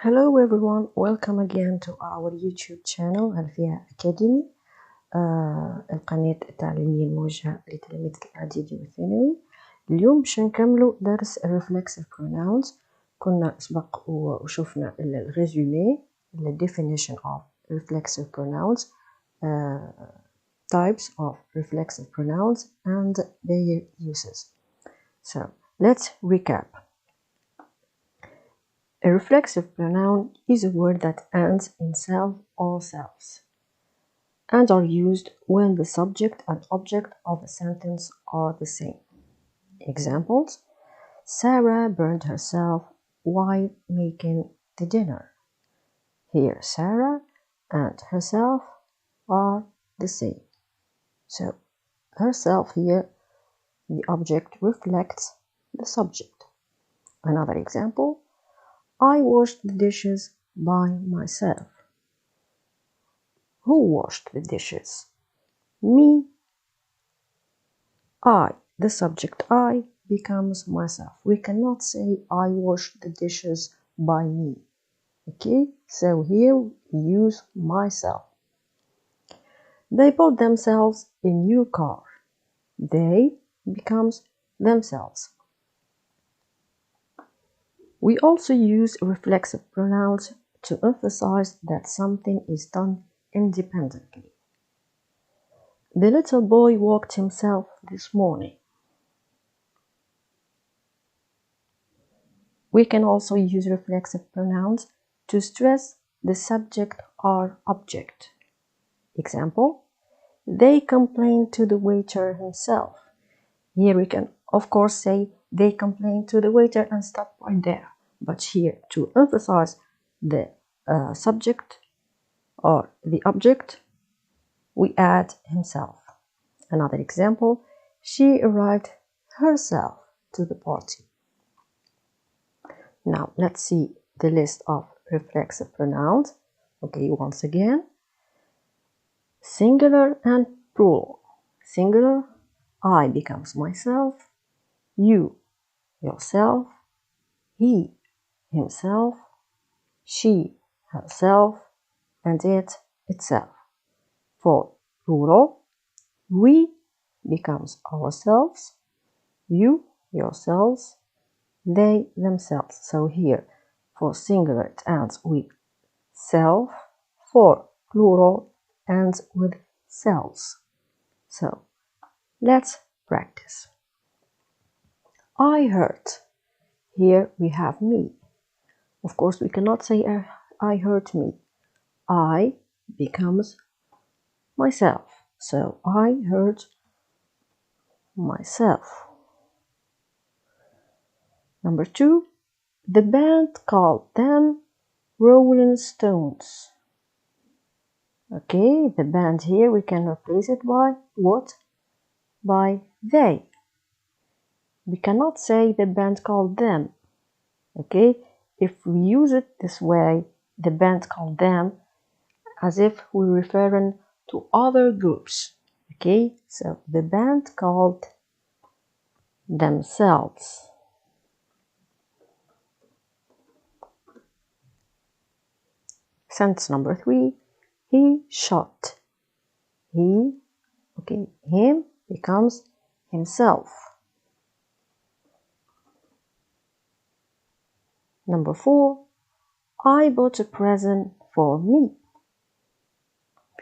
Hello everyone, welcome again to our YouTube channel Lva Academy. القناة التعليمية الموجهة لتلاميذ الإعدادي والثانوي. اليوم باش نكملوا درس Reflexive pronouns. كنا سبق وشوفنا الريزومي definition of reflexive pronouns, types of reflexive pronouns and their uses. So let's recap. A reflexive pronoun is a word that ends in self or selves and are used when the subject and object of a sentence are the same. Examples: Sarah burned herself while making the dinner. Here Sarah and herself are the same. So herself here, the object reflects the subject. Another example: I washed the dishes by myself. Who washed the dishes? Me. I, the subject I, becomes myself. We cannot say I washed the dishes by me. Okay, so here we use myself. They bought themselves a new car. They becomes themselves. We also use reflexive pronouns to emphasize that something is done independently. The little boy walked himself this morning. We can also use reflexive pronouns to stress the subject or object. Example: they complained to the waiter himself. Here we can of course say they complained to the waiter and stop right there. But here, to emphasize the subject or the object, we add himself. Another example: she arrived herself to the party. Now let's see the list of reflexive pronouns. Okay, once again: singular and plural. Singular, I becomes myself, you, yourself, he, himself, she, herself, and it, itself. For plural, we becomes ourselves, you, yourselves, they, themselves. So here, for singular it ends with self, for plural ends with selves. So let's practice. I hurt. Here we have me. Of course, we cannot say I hurt me. I becomes myself. So I hurt myself. Number 2, the band called them Rolling Stones. Okay, the band here we can replace it by what? By they. We cannot say the band called them. Okay, if we use it this way, the band called them, as if we're referring to other groups. Okay, so the band called themselves. Sentence number 3, he shot. He, okay, him becomes himself. Number 4, I bought a present for me.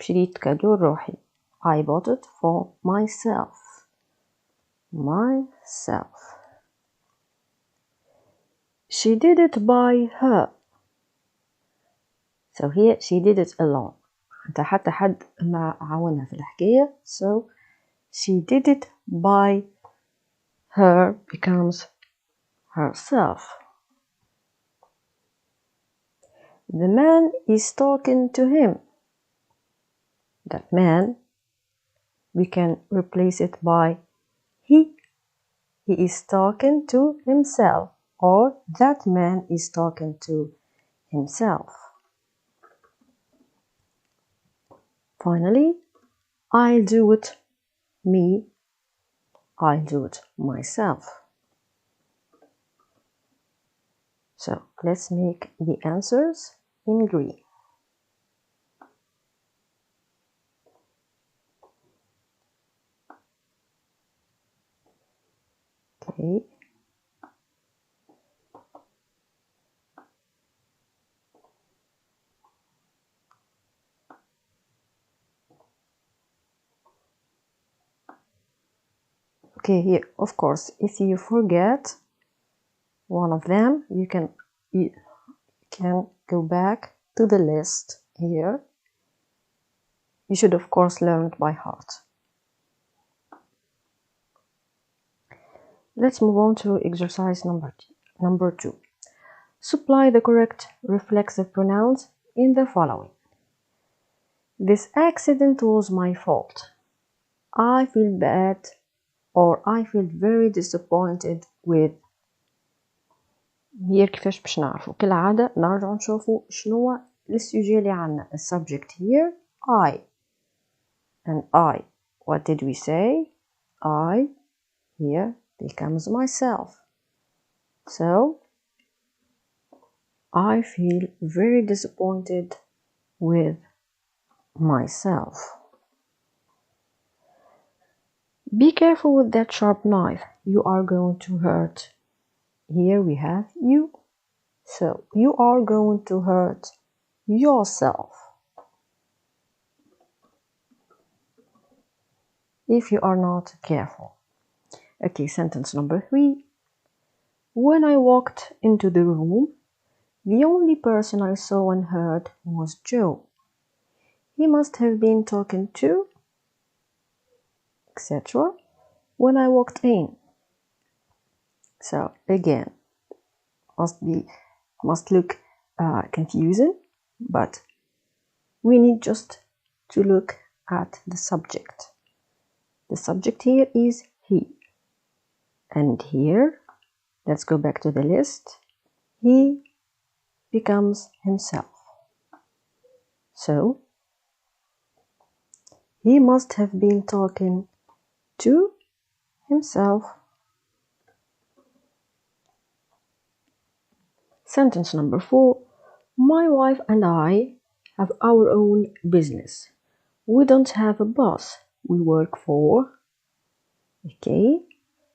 شريت كادو روحي. I bought it for myself. Myself. She did it by her. So here she did it alone. حتى حد ما عاونها في الحكاية. So she did it by her becomes herself. The man is talking to him. That man, we can replace it by he. He is talking to himself, or that man is talking to himself. Finally, I'll do it me. I'll do it myself. So let's make the answers in green. Okay. Okay, here, of course, if you forget one of them, you can go back to the list here. You should, of course, learn it by heart. Let's move on to exercise number 2. Supply the correct reflexive pronouns in the following. This accident was my fault. I feel bad or I feel very disappointed with. هي كيفاش باش نعرفو؟ كالعادة نرجع نشوفو شنو السوجي اللي عنا. The subject here I, and I, what did we say? I here becomes myself. So I feel very disappointed with myself. Be careful with that sharp knife. You are going to hurt. Here we have you. So you are going to hurt yourself if you are not careful. Okay, sentence number 3. When I walked into the room, the only person I saw and heard was Joe. He must have been talking to, etc. when I walked in. So again, must look confusing, but we need just to look at the subject. The subject here is he, and here, let's go back to the list, he becomes himself. So he must have been talking to himself. Sentence number 4. My wife and I have our own business. We don't have a boss. We work for. Okay,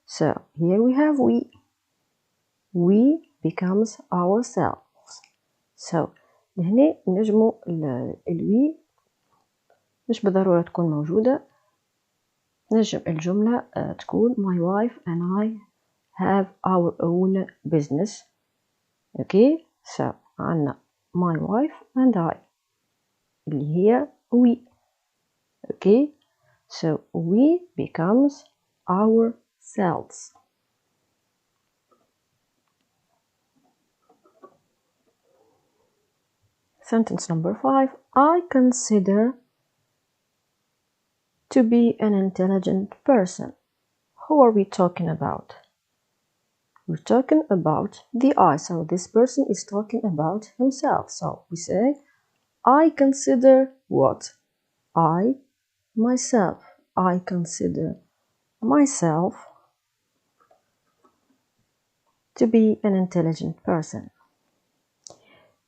so here we have we. We becomes ourselves. So هنا نجمو الوي مش بالضرورة تكون موجودة. نجم الجملة تكون my wife and I have our own business. Okay, so عنا my wife and I اللي هي we. Okay, so we becomes ourselves. Sentence number 5. I consider to be an intelligent person. Who are we talking about? We're talking about the I. So this person is talking about himself. So we say, I consider what? I, myself. I consider myself to be an intelligent person.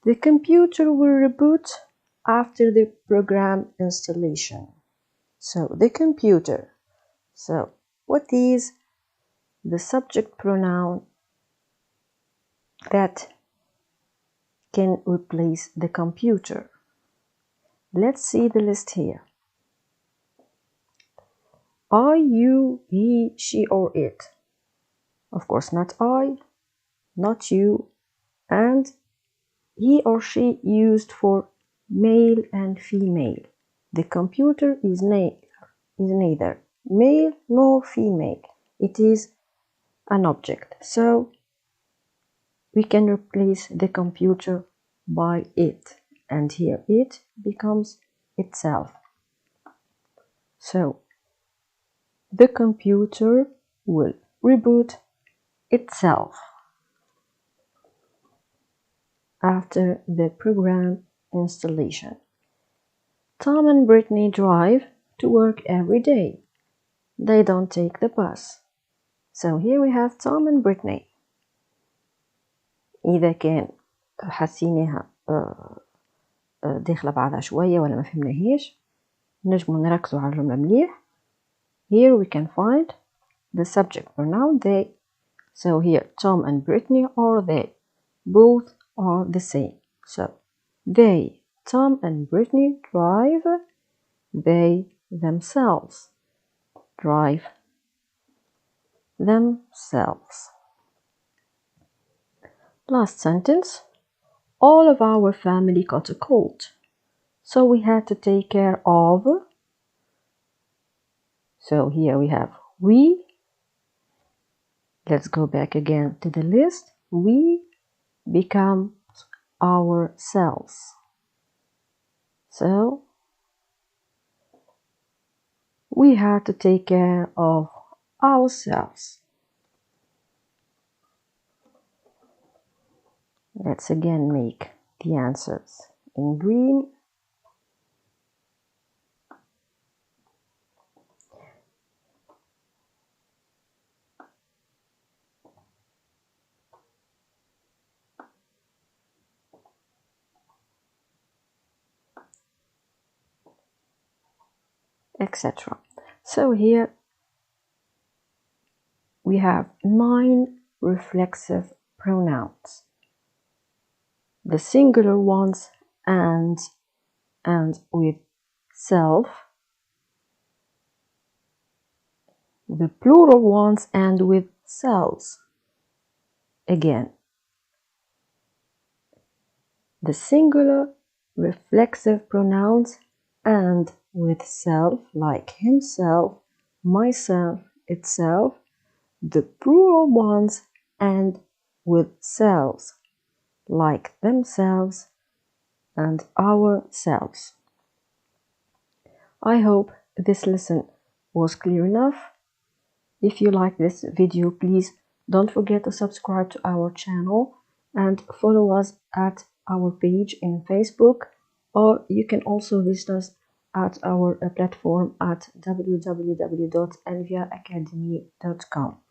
The computer will reboot after the program installation. So the computer. So what is the subject pronoun that can replace the computer? Let's see the list here. I, you, he, she, or it. Of course, not I, not you, and he or she used for male and female. The computer is neither male nor female. It is an object. So we can replace the computer by it. And here it becomes itself. So the computer will reboot itself after the program installation. Tom and Brittany drive to work every day. They don't take the bus. So here we have Tom and Brittany. إذا كان حسيناها داخلة بعضها شوية ولا ما فهمناهاش نجمو نركزو على الجملة مليح. Here we can find the subject pronoun they. So here Tom and Brittany are they. Both are the same. So they, Tom and Brittany drive. They themselves drive themselves. Last sentence. All of our family got a cold, so we had to take care of. So here we have we. Let's go back again to the list. We become ourselves. So we had to take care of ourselves. Let's again make the answers in green. Etc. So here we have 9 reflexive pronouns. The singular ones and with self. The plural ones and with selves. Again. The singular reflexive pronouns and with self, like himself, myself, itself. The plural ones and with selves, like themselves and ourselves. I hope this lesson was clear enough. If you like this video, please don't forget to subscribe to our channel and follow us at our page in Facebook, or you can also visit us at our platform at www.lvaacademy.com.